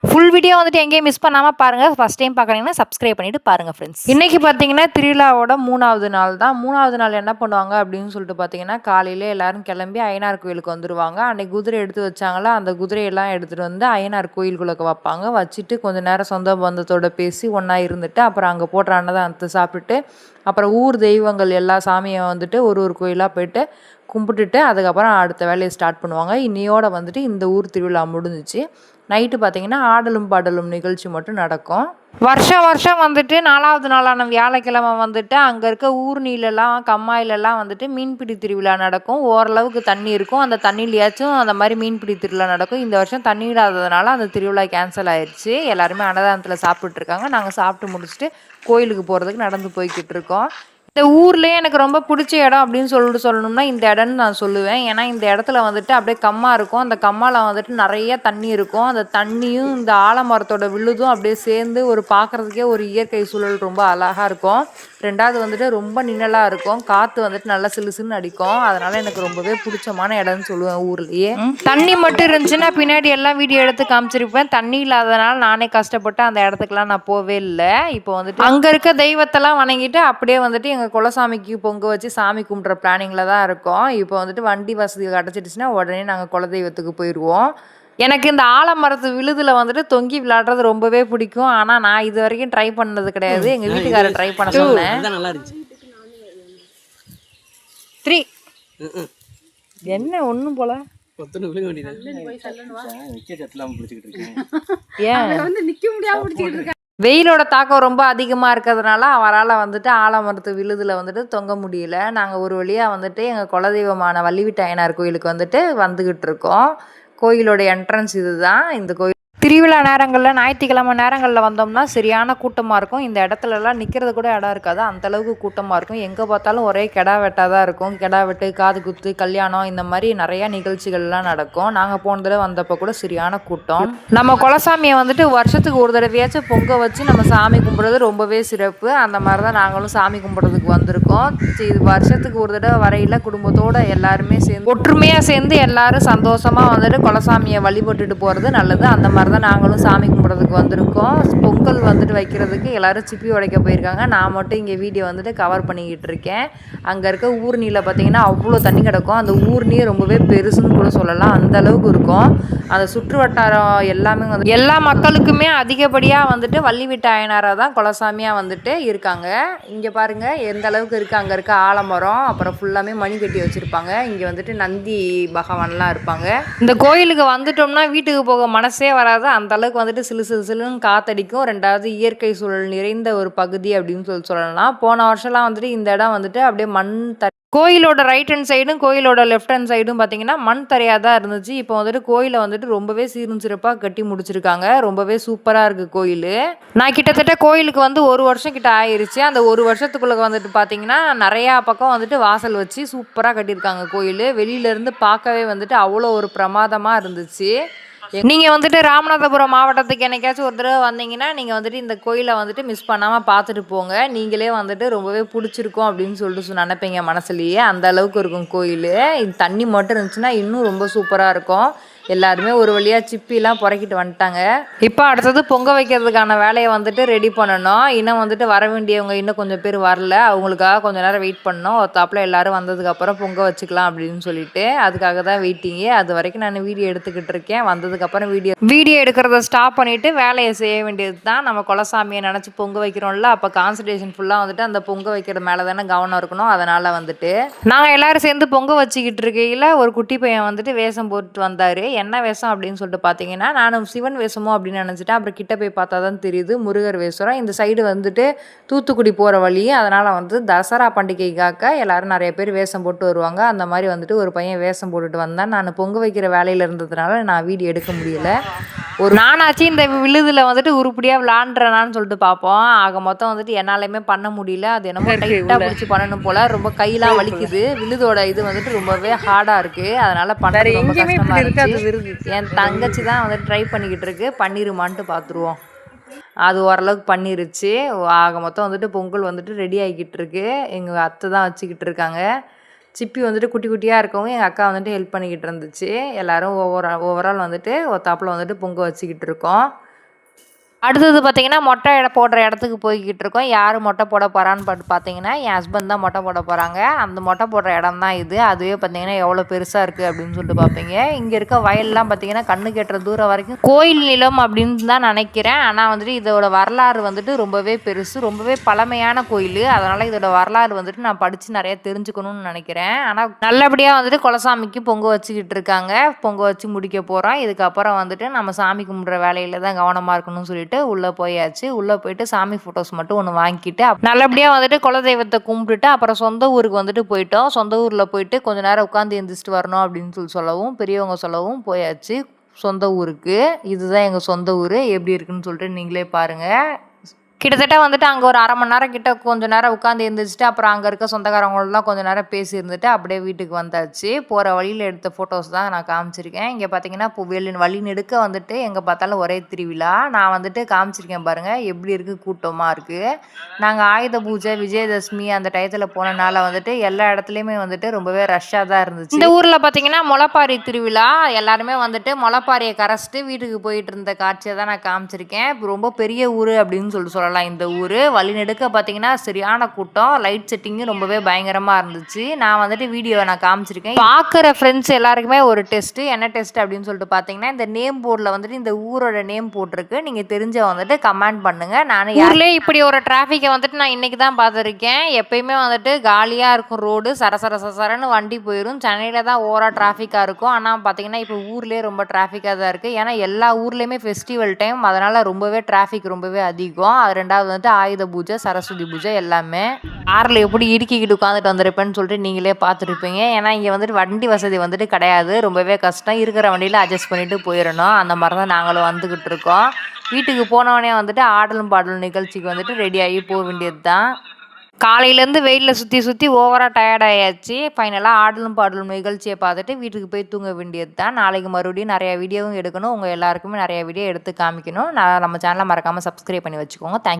Full video வந்துட்டு எங்கேயும் miss பண்ணாமல் பாருங்கள். ஃபஸ்ட் டைம் பார்க்குறீங்கன்னா சப்ஸ்கிரைப் பண்ணிவிட்டு பாருங்கள் ஃப்ரெண்ட்ஸ். இன்றைக்கி பார்த்தீங்கன்னா திருவிழாவோட 3வது நாள் தான். 3வது நாள் என்ன பண்ணுவாங்க அப்படின்னு சொல்லிட்டு பார்த்தீங்கன்னா, காலையில் எல்லோரும் கிளம்பி அய்யனார் கோயிலுக்கு வந்துடுவாங்க. அன்றைக்கி குதிரை எடுத்து வச்சாங்களா, அந்த குதிரையெல்லாம் எடுத்துகிட்டு வந்து அய்யனார் கோயிலுக்குள்ளே வைப்பாங்க. வச்சுட்டு கொஞ்சம் நேரம் சொந்த பந்தத்தோடு பேசி ஒன்றா இருந்துட்டு அப்புறம் அங்கே போடுற அன்னதானத்தை சாப்பிட்டுட்டு அப்புறம் ஊர் தெய்வங்கள் எல்லா சாமியை வந்துட்டு ஒரு கோயிலாக போய்ட்டு கும்பிட்டுட்டு அதுக்கப்புறம் அடுத்த வேலையை ஸ்டார்ட் பண்ணுவாங்க. இன்னையோட வந்துட்டு இந்த ஊர் திருவிழா முடிஞ்சிச்சு. நைட்டு பார்த்திங்கன்னா ஆடலும் பாடலும் நிகழ்ச்சி மட்டும் நடக்கும். வருஷம் வந்துட்டு 4வது நாளான வியாழக்கிழமை வந்துட்டு அங்கே இருக்க ஊர்நீலெல்லாம் கம்மாயிலெல்லாம் வந்துட்டு மீன்பிடி திருவிழா நடக்கும். ஓரளவுக்கு தண்ணி இருக்கும். அந்த தண்ணியிலையாச்சும் அந்த மாதிரி மீன்பிடி திருவிழா நடக்கும். இந்த வருஷம் தண்ணி இல்லாததுனால அந்த திருவிழா கேன்சல் ஆயிடுச்சு. எல்லாருமே அன்னதானத்தில் சாப்பிட்டுருக்காங்க. நாங்கள் சாப்பிட்டு முடிச்சுட்டு கோயிலுக்கு போகிறதுக்கு நடந்து போய்கிட்டு இருக்கோம். இந்த ஊர்லேயே எனக்கு ரொம்ப பிடிச்ச இடம் அப்படின்னு சொல்லணும்னா இந்த இடம்னு நான் சொல்லுவேன். ஏன்னா இந்த இடத்துல வந்துட்டு அப்படியே கம்மா இருக்கும். அந்த கம்மாவில் வந்துட்டு நிறைய தண்ணி இருக்கும். அந்த தண்ணியும் இந்த ஆலமரத்தோட விழுதும் அப்படியே சேர்ந்து ஒரு பார்க்குறதுக்கே ஒரு இயற்கை சூழல் ரொம்ப அழகாக இருக்கும். 2வது வந்துட்டு ரொம்ப நிழலாக இருக்கும். காற்று வந்துட்டு நல்லா சிலுசிலுன்னு அடிக்கும். அதனால் எனக்கு ரொம்பவே பிடிச்சமான இடம்னு சொல்லுவேன் ஊர்லேயே. தண்ணி மட்டும் இருந்துச்சுன்னா பின்னாடி எல்லாம் வீடியோ எடுத்து காமிச்சிருப்பேன். தண்ணி இல்லாதனால நானே கஷ்டப்பட்டு அந்த இடத்துக்குலாம் நான் போவே இல்லை. இப்போ வந்துட்டு அங்கே இருக்க தெய்வத்தெல்லாம் வணங்கிட்டு அப்படியே வந்துட்டு எங்கள் குலசாமிக்கு பொங்க வச்சு சாமி கும்பிட்ற பிளானிங்கில் தான் இருக்கோம். இப்போ வந்துட்டு வண்டி வசதி கிடச்சிடுச்சுன்னா உடனே நாங்கள் குலதெய்வத்துக்கு போயிடுவோம். எனக்கு இந்த ஆலமரத்து விழுதில் வந்துட்டு தொங்கி விளையாடுறது ரொம்பவே பிடிக்கும். ஆனால் நான் இது வரைக்கும் ட்ரை பண்ணது கிடையாது. எங்கள் வீட்டுக்காரர் ட்ரை பண்ண சொன்னேன். 3 என்ன ஒன்றும் போல வெயிலோட தாக்கம் ரொம்ப அதிகமாக இருக்கிறதுனால அவரால் வந்துட்டு ஆலமரத்து விழுதில் வந்துட்டு தொங்க முடியல. நாங்கள் ஒரு வழியாக வந்துட்டு எங்கள் குலதெய்வமான வள்ளிவிட்ட அய்யனார் கோயிலுக்கு வந்துட்டு வந்துக்கிட்டு இருக்கோம். கோயிலோட என்ட்ரன்ஸ் இது தான். இந்த கோயில் திருவிழா நேரங்களில் ஞாயிற்றுக்கிழமை நேரங்களில் வந்தோம்னா சரியான கூட்டமாக இருக்கும். இந்த இடத்துலலாம் நிற்கிறது கூட இடம் இருக்காது. அந்தளவுக்கு கூட்டமாக இருக்கும். எங்கே பார்த்தாலும் ஒரே கெடா வெட்டாக தான் இருக்கும். கெடா வெட்டு, காது குத்து, கல்யாணம் இந்த மாதிரி நிறையா நிகழ்ச்சிகள்லாம் நடக்கும். நாங்கள் போன தடவை வந்தப்போ கூட சரியான கூட்டம். நம்ம குலசாமியை வந்துட்டு வருஷத்துக்கு ஒரு தடவையாச்சும் பொங்க வச்சு நம்ம சாமி கும்பிட்றது ரொம்பவே சிறப்பு. அந்த மாதிரி தான் நாங்களும் சாமி கும்பிட்றதுக்கு வந்திருக்கோம். இது வருஷத்துக்கு ஒரு தடவை வரையில் குடும்பத்தோடு எல்லாருமே சேர்ந்து ஒற்றுமையாக சேர்ந்து எல்லோரும் சந்தோஷமாக வந்துட்டு குலசாமியை வழிபட்டுட்டு போகிறது நல்லது. அந்த மாதிரி தான் நாங்களும் சாமி கும்பிட்றதுக்கு வந்திருக்கோம். பொங்கல் வந்துட்டு வைக்கிறதுக்கு எல்லோரும் சிப்பி உடைக்க போயிருக்காங்க. நான் மட்டும் இங்கே வீடியோ வந்துட்டு கவர் பண்ணிக்கிட்டு இருக்கேன். அங்கே இருக்க ஊர்நீரில் பார்த்திங்கன்னா அவ்வளோ தண்ணி கிடக்கும். அந்த ஊர்நீர் ரொம்பவே பெருசுன்னு கூட சொல்லலாம். அந்த அளவுக்கு இருக்கும். அந்த சுற்று வட்டாரம் எல்லாமே வந்து எல்லா மக்களுக்குமே அதிகப்படியாக வந்துட்டு வள்ளிவிட்ட அய்யனாராக தான் குலசாமியாக வந்துட்டு இருக்காங்க. இங்கே பாருங்கள் எந்த அளவுக்கு இருக்குது. அங்கே இருக்க ஆலமரம் அப்புறம் ஃபுல்லாமே மணி கட்டி வச்சுருப்பாங்க. இங்கே வந்துட்டு நந்தி பகவான்லாம் இருப்பாங்க. இந்த கோயிலுக்கு வந்துட்டோம்னா வீட்டுக்கு போக மனசே வராது. அந்த அளவுக்கு வந்துட்டு சிலுன்னு காத்தடிக்கும். 2வது இயற்கை சூழல் நிறைந்த ஒரு பகுதி அப்படின்னு சொல்லலாம். போன வருஷம்லாம் வந்துட்டு இந்த இடம் வந்துட்டு அப்படியே மண் கோயிலோட ரைட் ஹேண்ட் சைடும் கோயிலோட லெஃப்ட் ஹேண்ட் சைடும் பார்த்தீங்கன்னா மண் தரையாக தான் இருந்துச்சு. இப்போ வந்துட்டு கோயிலை வந்துட்டு ரொம்பவே சீரும் சிறப்பாக கட்டி முடிச்சிருக்காங்க. ரொம்பவே சூப்பராக இருக்குது கோயில். நான் கிட்டத்தட்ட கோயிலுக்கு வந்து 1 வருஷம் கிட்ட ஆயிடுச்சு. அந்த 1 வருஷத்துக்குள்ளே வந்துட்டு பார்த்தீங்கன்னா நிறையா பக்கம் வந்துட்டு வாசல் வச்சு சூப்பராக கட்டியிருக்காங்க கோயில். வெளியிலேருந்து பார்க்கவே வந்துட்டு அவ்வளோ ஒரு பிரமாதமாக இருந்துச்சு. நீங்கள் வந்துட்டு ராமநாதபுரம் மாவட்டத்துக்கு என்னைக்காச்சும் ஒரு தடவை வந்தீங்கன்னா நீங்கள் வந்துட்டு இந்த கோயிலை வந்துட்டு மிஸ் பண்ணாமல் பார்த்துட்டு போங்க. நீங்களே வந்துட்டு ரொம்பவே பிடிச்சிருக்கும் அப்படின்னு சொல்லிட்டு நினைப்பீங்க மனசுலேயே. அந்த அளவுக்கு இருக்கும் கோயில். இது தண்ணி மட்டும் இருந்துச்சுன்னா இன்னும் ரொம்ப சூப்பராக இருக்கும். எல்லாருமே ஒரு வழியாக சிப்பிலாம் புறக்கிட்டு வந்துட்டாங்க. இப்போ அடுத்தது பொங்க வைக்கிறதுக்கான வேலையை வந்துட்டு ரெடி பண்ணணும். இன்னும் வந்துட்டு வர வேண்டியவங்க இன்னும் கொஞ்சம் பேர் வரல. அவங்களுக்காக கொஞ்சம் நேரம் வெயிட் பண்ணோம். ஒருத்தாப்பில் எல்லோரும் வந்ததுக்கப்புறம் பொங்க வச்சுக்கலாம் அப்படின்னு சொல்லிட்டு அதுக்காக தான் வெயிட்டிங்கு. அது வரைக்கும் நான் வீடியோ எடுத்துக்கிட்டு இருக்கேன். வந்ததுக்கப்புறம் வீடியோ எடுக்கிறத ஸ்டாப் பண்ணிவிட்டு வேலையை செய்ய வேண்டியது தான். நம்ம குலசாமியை நினச்சி பொங்க வைக்கிறோம்ல, அப்போ கான்சன்ட்ரேஷன் ஃபுல்லாக வந்துட்டு அந்த பொங்க வைக்கிற மேலே தானே கவனம் இருக்கணும். அதனால் வந்துட்டு நாங்கள் எல்லோரும் சேர்ந்து பொங்க வச்சுக்கிட்டு இருக்கையில் ஒரு குட்டி பையன் வந்துட்டு வேஷம் போட்டு வந்தார். என்ன வேஷம் அப்படின்னு சொல்லிட்டு பார்த்தீங்கன்னா, நானும் சிவன் வேஷமோ அப்படின்னு நினச்சிட்டேன். அப்புறம் கிட்ட போய் பார்த்தா தான் தெரியுது முருகர் வேஷம். இந்த சைடு வந்துட்டு தூத்துக்குடி போகிற வழி. அதனால் வந்து தசரா பண்டிகைக்காக எல்லோரும் நிறைய பேர் வேஷம் போட்டு வருவாங்க. அந்த மாதிரி வந்துட்டு ஒரு பையன் வேஷம் போட்டுட்டு வந்தேன். நான் பொங்க வைக்கிற வேலையில் இருந்ததுனால நான் வீடியோ எடுக்க முடியல. ஒரு நானாச்சு இந்த விழுதில் வந்துட்டு உருப்படியாக விளாண்டுறேனான்னு சொல்லிட்டு பார்ப்போம். ஆக மொத்தம் வந்துட்டு என்னாலையுமே பண்ண முடியல. அது என்னமோ டைட்டாக பிடிச்சி பண்ணணும் போல். ரொம்ப கையெல்லாம் வலிக்குது. விழுதோட இது வந்துட்டு ரொம்பவே ஹார்டாக இருக்குது. அதனால் பண்ணுறது ரொம்ப கஷ்டமாக இருக்குது. என் தங்கச்சி தான் வந்துட்டு ட்ரை பண்ணிக்கிட்டு இருக்கு. பண்ணிருமான்ட்டு பார்த்துருவோம். அது ஓரளவுக்கு பண்ணிருச்சு. ஆக மொத்தம் வந்துட்டு பொங்கல் வந்துட்டு ரெடி ஆகிக்கிட்டு இருக்கு. எங்கள் அத்தை தான் வச்சுக்கிட்டு இருக்காங்க. சிப்பி வந்துட்டு குட்டி குட்டியாக இருக்கவும் எங்கள் அக்கா வந்துட்டு ஹெல்ப் பண்ணிக்கிட்டு இருந்துச்சு. எல்லோரும் ஓவரால் வந்துட்டு ஒத்தாப்பில் வந்துட்டு பொங்க வச்சுக்கிட்டு இருக்கோம். அடுத்தது பார்த்தீங்கன்னா, மொட்டை போடுற இடத்துக்கு போய்க்கிட்டு இருக்கோம். யார் மொட்டை போட போறான்னு பார்த்தீங்கன்னா, என் ஹஸ்பண்ட் தான் மொட்டை போட போறாங்க. அந்த மொட்டை போடுற இடம் தான் இது. அதுவே பார்த்தீங்கன்னா, எவ்வளோ பெருசா இருக்கு அப்படின்னு சொல்லிட்டு பார்ப்பீங்க. இங்க இருக்க வயல்லாம் பார்த்தீங்கன்னா, கண்ணுக்கு எட்டுற தூரம் வரைக்கும் கோயில் நிலம் அப்படின்னு தான் நினைக்கிறேன். ஆனா வந்துட்டு இதோட வரலாறு வந்துட்டு ரொம்பவே பெருசு. ரொம்பவே பழமையான கோயில். அதனால இதோட வரலாறு வந்துட்டு நான் படிச்சு நிறைய தெரிஞ்சுக்கணும்னு நினைக்கிறேன். ஆனா நல்லபடியா வந்துட்டு குலசாமிக்கு பொங்க வச்சுக்கிட்டு இருக்காங்க. பொங்க வச்சு முடிக்க போறோம். இதுக்கப்புறம் வந்துட்டு நம்ம சாமி கும்பிடுற வேலையில தான் கவனமா இருக்கணும்னு சொல்லிட்டு உள்ள போயாச்சு. உள்ள போயிட்டு சாமி போட்டோஸ் மட்டும் ஒன்று வாங்கிட்டு நல்லபடியா வந்துட்டு குலதெய்வத்தை கும்பிட்டுட்டு அப்புறம் சொந்த ஊருக்கு வந்துட்டு போயிட்டோம். சொந்த ஊர்ல போயிட்டு கொஞ்ச நேரம் உட்காந்து எந்திரிச்சிட்டு வரணும் அப்படின்னு சொல்லவும் பெரியவங்க சொல்லவும் போயாச்சு சொந்த ஊருக்கு. இதுதான் எங்க சொந்த ஊர். எப்படி இருக்குன்னு சொல்லிட்டு நீங்களே பாருங்க. கிட்டத்தட்ட வந்துட்டு அங்கே ஒரு 1/2 மணி நேரம் கிட்ட கொஞ்சம் நேரம் உட்காந்து எழுந்திரிச்சிட்டு அப்புறம் அங்கே இருக்க சொந்தக்காரங்களெலாம் கொஞ்சம் நேரம் பேசி இருந்துட்டு அப்படியே வீட்டுக்கு வந்தாச்சு. போகிற வழியில் எடுத்த ஃபோட்டோஸ் தான் நான் காமிச்சிருக்கேன். இங்கே பார்த்தீங்கன்னா வழி நெடுக்க வந்துட்டு எங்கே பார்த்தாலும் ஒரே திருவிழா. நான் வந்துட்டு காமிச்சிருக்கேன் பாருங்கள் எப்படி இருக்குது, கூட்டமாக இருக்குது. நாங்கள் ஆயுத பூஜை, விஜயதசமி அந்த டயத்தில் போனனால வந்துட்டு எல்லா இடத்துலையுமே வந்துட்டு ரொம்பவே ரஷ்ஷாக தான் இருந்துச்சு. இந்த ஊரில் பார்த்தீங்கன்னா முளைப்பாரி திருவிழா. எல்லாருமே வந்துட்டு முளைப்பாரியை கரைச்சிட்டு வீட்டுக்கு போயிட்டு இருந்த காட்சியை தான் நான் காமிச்சிருக்கேன். ரொம்ப பெரிய ஊர் அப்படின்னு சொல்லலாம் இந்த ஊர். வழிநெடுக்க பார்த்தீங்கன்னா சரியான கூட்டம். லைட் செட்டிங்கும் ரொம்பவே பயங்கரமாக இருந்துச்சு. நான் வந்துட்டு வீடியோவை நான் காமிச்சிருக்கேன். பார்க்குற ஃப்ரெண்ட்ஸ் எல்லாருக்குமே ஒரு டெஸ்ட்டு. என்ன டெஸ்ட் அப்படின்னு சொல்லிட்டு பார்த்தீங்கன்னா, இந்த நேம் போர்டில் வந்துட்டு இந்த ஊரோட நேம் போட்டிருக்கு. நீங்கள் தெரிஞ்ச வந்துட்டு கமெண்ட் பண்ணுங்கள். நான் ஊர்லேயே இப்படி ஒரு டிராஃபிக்கை வந்துட்டு நான் இன்றைக்கி தான் பார்த்துருக்கேன். எப்பயுமே வந்துட்டு காலியாக இருக்கும் ரோடு, சரசரன்னு வண்டி போயிடும். சென்னையில் தான் ஓவராக டிராஃபிக்காக இருக்கும். ஆனால் பார்த்தீங்கன்னா இப்போ ஊர்லேயே ரொம்ப டிராஃபிக்காக தான் இருக்குது. ஏன்னா எல்லா ஊர்லேயுமே ஃபெஸ்டிவல் டைம், அதனால் ரொம்பவே டிராஃபிக் ரொம்பவே அதிகம். அது ரெண்டாவது வந்துட்டு ஆயுத பூஜை, சரஸ்வதி பூஜை எல்லாமே. காரில் எப்படி இடுக்கிக்கிட்டு உட்காந்துட்டு வந்திருப்பேன்னு சொல்லிட்டு நீங்களே பார்த்துருப்பீங்க. ஏன்னா இங்கே வந்துட்டு வண்டி வசதி வந்துட்டு கிடையாது. ரொம்பவே கஷ்டம். இருக்கிற வண்டியில் அட்ஜஸ்ட் பண்ணிட்டு போயிடணும். அந்த மாதிரி தான் நாங்களும் வந்துக்கிட்டு இருக்கோம். வீட்டுக்கு போனவொடனே வந்துட்டு ஆடலும் பாடலும் நிகழ்ச்சிக்கு வந்துட்டு ரெடியாகி போக வேண்டியது தான். காலையிலேருந்து வெயிலில் சுற்றி ஓவராக டயர்ட் ஆயாச்சு. ஃபைனலாக ஆடலும் பாடலும் நிகழ்ச்சியை பார்த்துட்டு வீட்டுக்கு போய் தூங்க வேண்டியது தான். நாளைக்கு மறுபடியும் நிறையா வீடியோவும் எடுக்கணும். உங்கள் எல்லாருக்குமே நிறையா வீடியோ எடுத்து காமிக்கணும். நம்ம சேனலை மறக்காமல் சப்ஸ்கிரைப் பண்ணி வச்சுக்கோங்க. தேங்க்யூ.